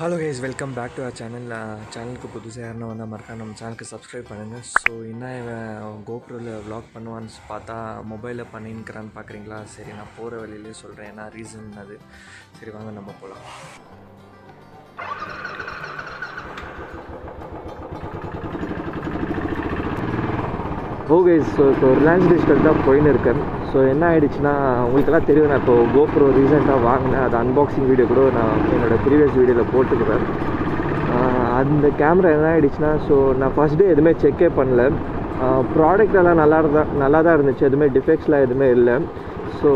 Hello guys, welcome back to our channel. சேனலுக்கு புதுசாக யாருன்னா வந்தால் மறக்காம நம்ம சேனலுக்கு சப்ஸ்கிரைப் பண்ணுங்கள். ஸோ என்ன இவன் கோப்ரோவில் வ்ளாக் பண்ணுவான்னு பார்த்தா மொபைலில் பண்ணின்னுக்கிறான்னு பார்க்குறீங்களா? சரி, நான் போகிற வழியிலே சொல்கிறேன் ஏன்னா ரீசன் அது. சரி வாங்க நம்ம போகலாம். கைஸ், ஸோ இப்போ ரிலையன்ஸ் டிஜிட்டல் தான் போயின்னு இருக்கேன். ஸோ என்ன ஆகிடுச்சுன்னா, உங்களுக்கெல்லாம் தெரியும், நான் இப்போது கோப்ரோ ரீசெண்டாக வாங்கினேன். அது அன்பாக்சிங் வீடியோ கூட நான் என்னோடய ப்ரீவியஸ் வீடியோவில் போட்டுக்கிறேன். அந்த கேமரா என்ன ஆகிடுச்சுன்னா, ஸோ நான் ஃபஸ்ட் டே எதுவுமே செக்கே பண்ணல. ப்ராடக்ட் எல்லாம் நல்லா தான் இருந்துச்சு, எதுவுமே டிஃபெக்ட்ஸ்லாம் எதுவுமே இல்லை. ஸோ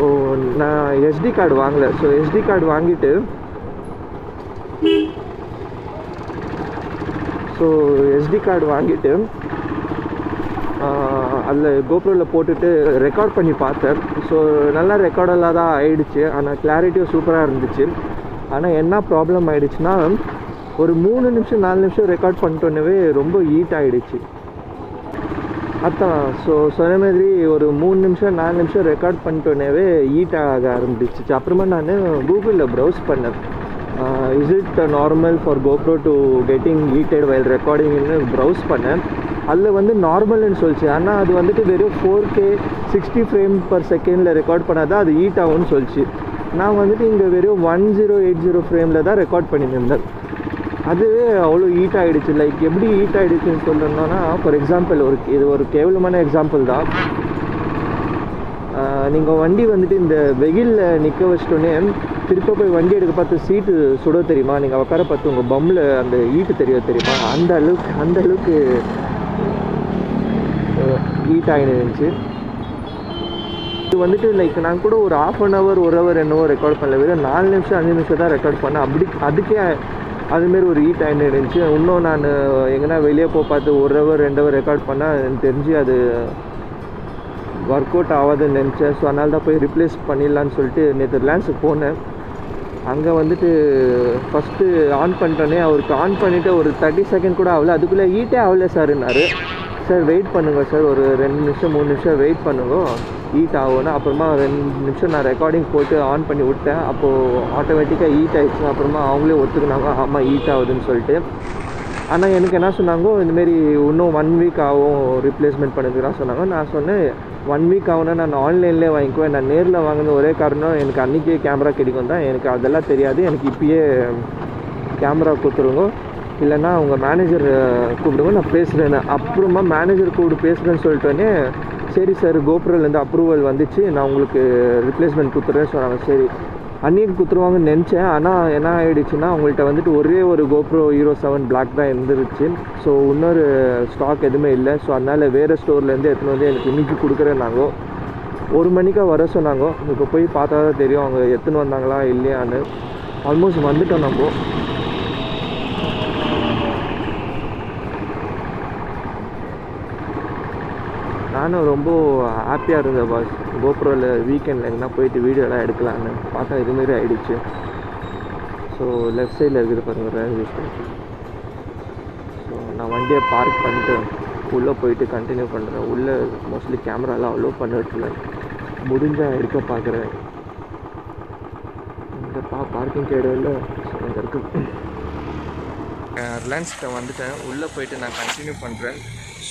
நான் எஸ்டி கார்டு வாங்கலை. ஸோ எஸ்டி கார்டு வாங்கிட்டு அதில் கோப்ரோவில் போட்டுட்டு ரெக்கார்ட் பண்ணி பார்த்தேன். ஸோ நல்லா ரெக்கார்டெல்லாம் தான் ஆகிடுச்சு. ஆனால் கிளாரிட்டியும் சூப்பராக இருந்துச்சு. ஆனால் என்ன ப்ராப்ளம் ஆகிடுச்சுன்னா, ஒரு 3 நிமிஷம் 4 நிமிஷம் ரெக்கார்ட் பண்ணிட்டோன்னே ரொம்ப ஹீட் ஆகிடுச்சு. அதான் ஸோ சொன்ன மாதிரி ஒரு 3 நிமிஷம் 4 நிமிஷம் ரெக்கார்ட் பண்ணிட்டோன்னே ஹீட் ஆக ஆரம்பிச்சிச்சு. அப்புறமா நான் கூகுளில் ப்ரௌஸ் பண்ணேன். Is it normal for GoPro to getting heated while ரெக்கார்டிங்னு ப்ரௌஸ் பண்ணேன். அதில் வந்து நார்மல்னு சொல்லிச்சு. ஆனால் அது வந்துட்டு வெறும் 4K 60 ஃப்ரேம் பர் செகண்டில் ரெக்கார்ட் பண்ணால் தான் அது ஹீட் ஆகும்னு சொல்லிச்சு. நான் வந்துட்டு இங்கே வெறும் 1080 ஃப்ரேமில் தான் ரெக்கார்ட் பண்ணியிருந்தேன். அதுவே அவ்வளோ ஹீட் ஆகிடுச்சு. லைக் எப்படி ஹீட் ஆகிடுச்சுன்னு சொல்லணுன்னா, ஃபார் எக்ஸாம்பிள் இது ஒரு கேவலமான எக்ஸாம்பிள் தான். நீங்கள் வண்டி வந்துட்டு இந்த வெயிலில் நிற்க வச்சிட்டோன்னே திருப்ப போய் வண்டி எடுக்க பார்த்து சீட்டு சுட தெரியுமா? நீங்கள் உட்கார பார்த்து உங்கள் பம்மில் அந்த ஹீட்டு தெரியுமா? அந்த அளவுக்கு ஹீட் ஆகிடுச்சு. இது வந்துட்டு லைக் நான் கூட ஒரு 1/2 hour 1 hour என்னவோ ரெக்கார்ட் பண்ணல. வெறும் 4 நிமிஷம் 5 நிமிஷம் தான் ரெக்கார்ட் பண்ணேன். அதுக்கே அதுமாரி ஒரு ஹீட் ஆகிடுச்சு. இன்னும் நான் எங்கன்னா வெளியே பார்த்து 1 hour 2 hour ரெக்கார்ட் பண்ணால் எனக்கு தெரிஞ்சு அது ஒர்க் அவுட் ஆகாதுன்னு நினச்சேன். ஸோ அதனால தான் போய் ரிப்ளேஸ் பண்ணிடலான்னு சொல்லிட்டு நேற்று ரிலையன்ஸுக்கு போனேன். அங்கே வந்துட்டு ஃபஸ்ட்டு ஆன் பண்ணிட்டோன்னே அவருக்கு ஆன் பண்ணிவிட்டு ஒரு 30 செகண்ட் கூட ஆகல. அதுக்குள்ளே ஹீட்டே ஆகல சார்னாரு. சார் வெயிட் பண்ணுங்கள் சார், ஒரு 2 நிமிஷம் 3 நிமிஷம் வெயிட் பண்ணுங்க, ஹீட் ஆகும்னா. அப்புறமா 2 நிமிஷம் நான் ரெக்கார்டிங் போட்டு ஆன் பண்ணி விட்டேன். அப்போது ஆட்டோமேட்டிக்காக ஹீட் ஆகிடுச்சு. அப்புறமா அவங்களே ஒத்துக்குனாங்க, ஆமாம் ஹீட் ஆகுதுன்னு சொல்லிட்டு. ஆனால் எனக்கு என்ன சொன்னாங்கோ, இந்தமாரி இன்னும் 1 week ஆகும் ரிப்ளேஸ்மெண்ட் பண்ணுறதுலாம் சொன்னாங்க. நான் சொன்னேன் 1 week ஆகுனா நான் ஆன்லைன்லேயே வாங்கிக்குவேன். நான் நேரில் வாங்கின ஒரே காரணம் எனக்கு அன்றைக்கே கேமரா கிடைக்கும் தான். எனக்கு அதெல்லாம் தெரியாது. எனக்கு இப்போயே கேமரா கொடுத்துருங்க, இல்லைன்னா உங்கள் மேனேஜர் கூப்பிடுங்க, நான் பேசுகிறேன்னு. அப்புறமா மேனேஜர் கூப்பிட்டு பேசுகிறேன்னு சொல்லிட்டோன்னே, சரி சார் கோப்ரோலேருந்து அப்ரூவல் வந்துச்சு, நான் உங்களுக்கு ரிப்ளேஸ்மெண்ட் கொடுத்துட்றேன்னு சொன்னாங்க. சரி அன்றைக்கி கொடுத்துருவாங்கன்னு நினச்சேன். ஆனால் என்ன ஆகிடுச்சுன்னா, அவங்கள்ட்ட வந்துட்டு ஒரே ஒரு கோப்ரோ ஹீரோ 7 பிளாக் தான் இருந்துருச்சு. ஸோ இன்னொரு ஸ்டாக் எதுவுமே இல்லை. ஸோ அதனால் வேறு ஸ்டோர்லேருந்து எடுத்துன்னு வந்து எனக்கு இன்றைக்கி கொடுக்குறேன்னாங்கோ. 1 மணிக்காக வர சொன்னாங்கோ. இப்போ போய் பார்த்தா தான் தெரியும் அவங்க எடுத்துன்னு வந்தாங்களா இல்லையான்னு. ஆல்மோஸ்ட் வந்துட்டோம் நம்ம. நானும் ரொம்ப ஹாப்பியாக இருந்தேன் பாஸ். கோப்ரோவில் வீக்கெண்டில் எங்கன்னா போயிட்டு வீடியோலாம் எடுக்கலான்னு பார்த்தா இதுமாரி ஆகிடுச்சு. ஸோ லெஃப்ட் சைடில் இருக்குது பாருங்கள் ரிலையன்ஸ். ஸோ நான் வண்டியை பார்க் பண்ணிட்டு உள்ளே போயிட்டு கண்டினியூ பண்ணுறேன். உள்ளே மோஸ்ட்லி கேமராலாம் அலோவ் பண்ணிட்டுல, முடிஞ்சால் எடுக்க பார்க்குறேன். இந்த பார்க்கிங் கேடில் இங்கே இருக்குது. ரிலையன்ஸ்கிட்ட வந்துட்டேன். உள்ளே போயிட்டு நான் கண்டினியூ பண்ணுறேன்.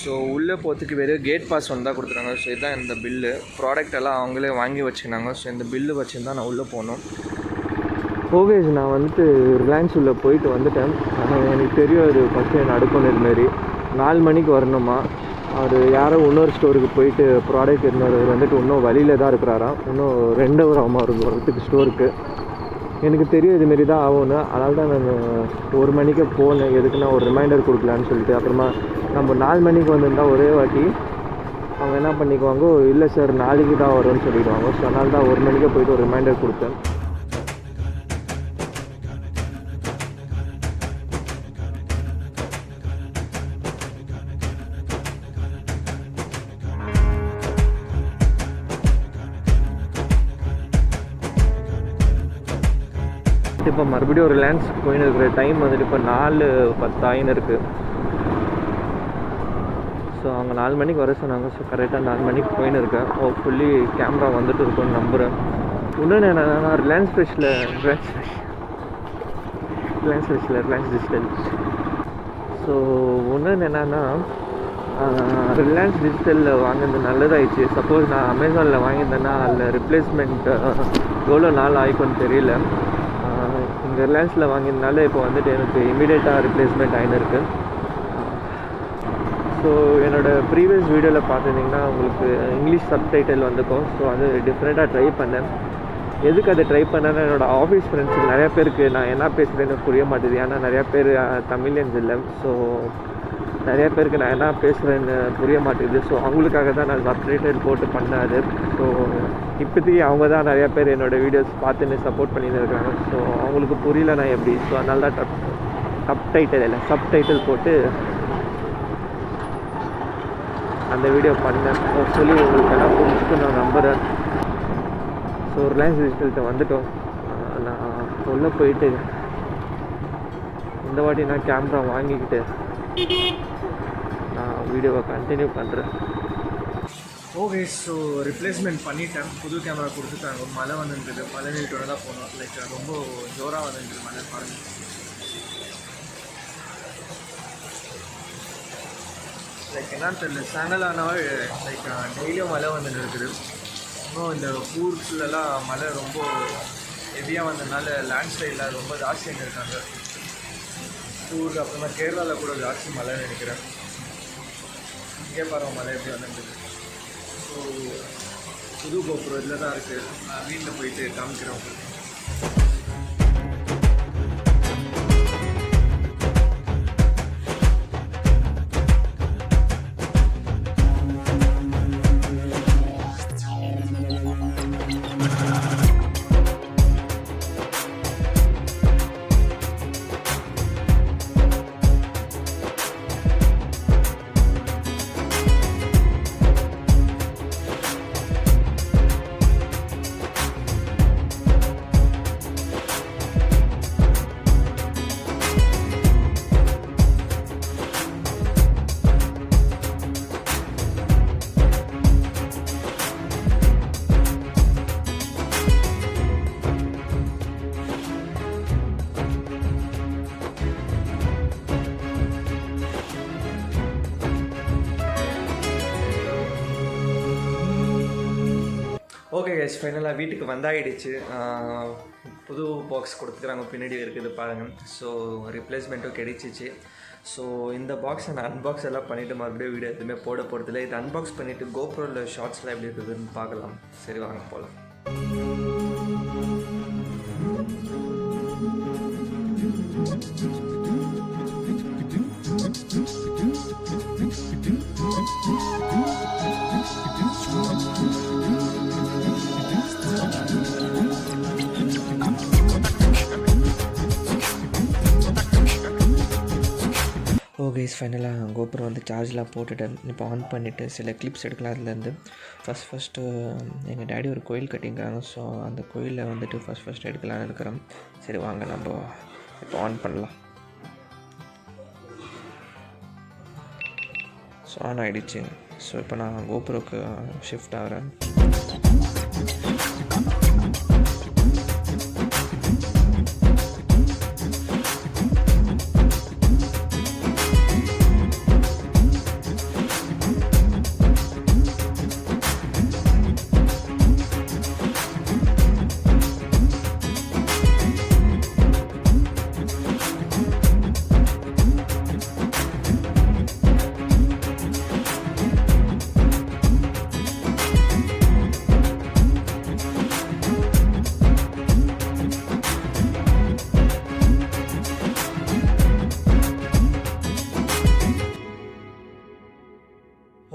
ஸோ உள்ளே போகிறதுக்கு வெறும் கேட் பாஸ் ஒன்று தான் கொடுத்துருக்காங்க. ஸோ இதுதான் இந்த பில்லு. ப்ராடக்ட் எல்லாம் அவங்களே வாங்கி வச்சுக்கினாங்க. ஸோ இந்த பில்லு வச்சுருந்தா நான் உள்ளே போகணும். ஓகே, நான் வந்துட்டு ரிலையன்ஸ் உள்ளே போயிட்டு வந்துட்டேன். ஆனால் எனக்கு தெரியும் அது ஃபஸ்ட்டு என்ன அடுக்கணும். இதுமாரி 4 மணிக்கு வரணுமா. அவர் யாரோ இன்னொரு ஸ்டோருக்கு போயிட்டு ப்ராடக்ட் இன்னொரு வந்துட்டு இன்னும் வழியில் தான் இருக்கிறாராம். இன்னும் 2 hour ஆகுமா வரத்துக்கு ஸ்டோருக்கு. எனக்கு தெரியும் இதுமாரி தான் ஆகும்னு. அதனால தான் நான் 1 மணிக்கு போனேன். எதுக்குன்னா ஒரு ரிமைண்டர் கொடுக்கலான்னு சொல்லிட்டு. அப்புறமா நம்ம 4 மணிக்கு வந்திருந்தால் ஒரே வாட்டி அவங்க என்ன பண்ணிக்குவாங்க, இல்லை சார் நாளைக்கு தான் வரும்னு சொல்லிடுவாங்க. ஸோ அதனால தான் 1 மணிக்கே போயிட்டு ஒரு ரிமைண்டர் கொடுத்தேன். இப்போ மறுபடியும் ஒரு ரிலையன்ஸ் போயின்னு இருக்கிற டைம் வந்துட்டு இப்போ 4:10 ஆயின்னு இருக்குது. ஸோ அவங்க 4 மணிக்கு வர சொன்னாங்க. ஸோ கரெக்டாக 4 மணிக்கு போயின்னு இருக்கேன். ஹோப்ஃபுல்லி கேமரா வந்துட்டு இருக்கும்னு நம்புகிறேன். இன்னொன்று என்னென்னா Reliance fresh Reliance digital. So ஒன்று என்னென்னா, ரிலையன்ஸ் டிஜிட்டலில் வாங்கினது நல்லதாகிடுச்சு. சப்போஸ் நான் அமேசானில் வாங்கியிருந்தேன்னா அதில் ரிப்ளேஸ்மெண்ட் எவ்வளோ நாள் ஆகிக்கும்னு தெரியல. இங்கே ரிலையன்ஸில் வாங்கியிருந்தால இப்போ வந்துட்டு எனக்கு இமீடியட்டாக ரிப்ளேஸ்மெண்ட் ஆகிருக்கு. ஸோ என்னோடய ப்ரீவியஸ் வீடியோவில் பார்த்துருந்தீங்கன்னா உங்களுக்கு இங்கிலீஷ் சப்டைட்டில் வந்துக்கும். ஸோ அது டிஃப்ரெண்ட்டாக ட்ரை பண்ணேன். எதுக்கு அதை ட்ரை பண்ணேன்னா, என்னோடய ஆஃபீஸ் ஃப்ரெண்ட்ஸுக்கு நிறையா பேருக்கு நான் என்ன பேசுகிறேன்னு புரிய மாட்டேது. ஏன்னா நிறையா பேர் தமிழியன்ஸ் இல்லை. ஸோ நிறையா பேருக்கு நான் என்ன பேசுகிறேன்னு புரிய மாட்டேங்குது. ஸோ அவங்களுக்காக தான் நான் சப்டைட்டில் போட்டு பண்ணாது. ஸோ இப்போதைக்கு அவங்க தான் நிறையா பேர் என்னோடய வீடியோஸ் பார்த்துன்னு சப்போர்ட் பண்ணிட்டு இருக்காங்க. ஸோ அவங்களுக்கு புரியலன்னா எப்படி? ஸோ அதனால தான் சப்டைட்டில் போட்டு அந்த வீடியோ பண்ணேன். சொல்லி உங்களுக்கு எல்லாம் புரிஞ்சுட்டு நான் நம்புகிறேன். ஸோ ரிலையன்ஸ் டிஜிட்டல்கிட்ட வந்துட்டோம். நான் உள்ளே போயிட்டு இந்த வாட்டி நான் கேமரா வாங்கிக்கிட்டு நான் வீடியோவை கண்டினியூ பண்ணுறேன். ஓகே, ஸோ ரிப்ளேஸ்மெண்ட் பண்ணிட்டேன். புது கேமரா கொடுத்துட்டாங்க. மழை வந்துருக்குது. மழை நீட்டோட தான் போனோம். லைக் ரொம்ப ஜோராக வந்துருக்குது மழை. பாருங்கள், லைக் என்னன்னு தெரியல, சாயங்காலம் லைக் டெய்லியும் மழை வந்துட்டு இருக்குது. இன்னும் இந்த ஊருக்குள்ளெல்லாம் மழை ரொம்ப ஹெவியாக வந்ததுனால லேண்ட்ஸ்லைடில் ரொம்ப ஜாஸ்தியாக இருக்காங்க. ஊருக்கு அப்புறமா கேரளாவில் கூட ஜாஸ்தி மழை நினைக்கிறேன். இங்கே பாருங்கள் மழை எப்படி வந்துருக்குது. ஸோ புது கோப்ரோ இதில் தான் இருக்குது. நான் வீட்டில் போயிட்டு காமிக்கிறேன் உங்களுக்கு. ஓகே கைஸ், ஃபைனலாக வீட்டுக்கு வந்தாயிடுச்சு. புது பாக்ஸ் கொடுத்துக்கிறாங்க, பின்னாடி இருக்குது பாருங்கள். ஸோ ரிப்ளேஸ்மெண்ட்டும் கிடைச்சிச்சு. ஸோ இந்த பாக்ஸை நான் அன்பாக்ஸ் எல்லாம் பண்ணிவிட்டு மறுபடியும் வீடியோ எதுவுமே போட போகிறதில்ல. இது அன்பாக்ஸ் பண்ணிவிட்டு கோப்ரோவில் ஷார்ட்ஸ்லாம் எப்படி இருக்குதுன்னு பார்க்கலாம். சரி வாங்க போகலாம். ஓகே, ஃபைனலாக கோப்ரோ வந்து சார்ஜ்லாம் போட்டுட்டேன். இப்போ ஆன் பண்ணிவிட்டு சில கிளிப்ஸ் எடுக்கலாம். அதுலேருந்து ஃபஸ்ட்டு எங்கள் டேடி ஒரு கோயில் கட்டிங்கிறாங்க. ஸோ அந்த கோயிலில் வந்துட்டு ஃபஸ்ட் எடுக்கலாம்னு இருக்கிறோம். சரி வாங்க நம்ம இப்போ ஆன் பண்ணலாம். ஸோ ஆன் ஆகிடுச்சு. ஸோ இப்போ நான் கோப்ரோக்கு ஷிஃப்ட் ஆகிறேன்.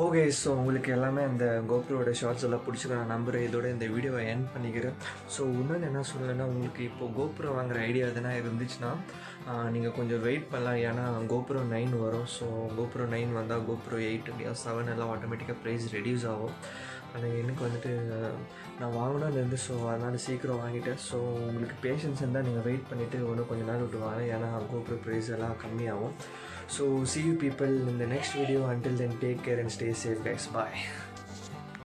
ஓகே, ஸோ உங்களுக்கு எல்லாமே அந்த கோப்ரோட ஷார்ட்ஸ் எல்லாம் பிடிச்சிக்க நான் நம்புகிறேன். இதோட இந்த வீடியோவை எண்ட் பண்ணிக்கிறேன். ஸோ இன்னொன்று என்ன சொல்லலைன்னா, உங்களுக்கு இப்போது கோப்ரோ வாங்குகிற ஐடியா எதுனா இருந்துச்சுன்னா நீங்கள் கொஞ்சம் வெயிட் பண்ணலாம். ஏன்னா கோப்ரோ 9 வரும். ஸோ கோப்ரோ 9 வந்தால் கோப்ரோ 8 7 எல்லாம் ஆட்டோமேட்டிக்காக ப்ரைஸ் ரெடியூஸ் ஆகும். ஆனால் எனக்கு வந்துட்டு நான் வாங்கினதுலேருந்து ஸோ அதனால் சீக்கிரம் வாங்கிட்டேன். ஸோ உங்களுக்கு பேஷன்ஸ் இருந்தால் நீங்கள் வெயிட் பண்ணிவிட்டு இன்னும் கொஞ்சம் நாள் விட்டு வாங்க. ஏன்னா GoPro ப்ரைஸ் எல்லாம் கம்மியாகும். So see you people in the next video. Until then, take care and stay safe guys. Bye.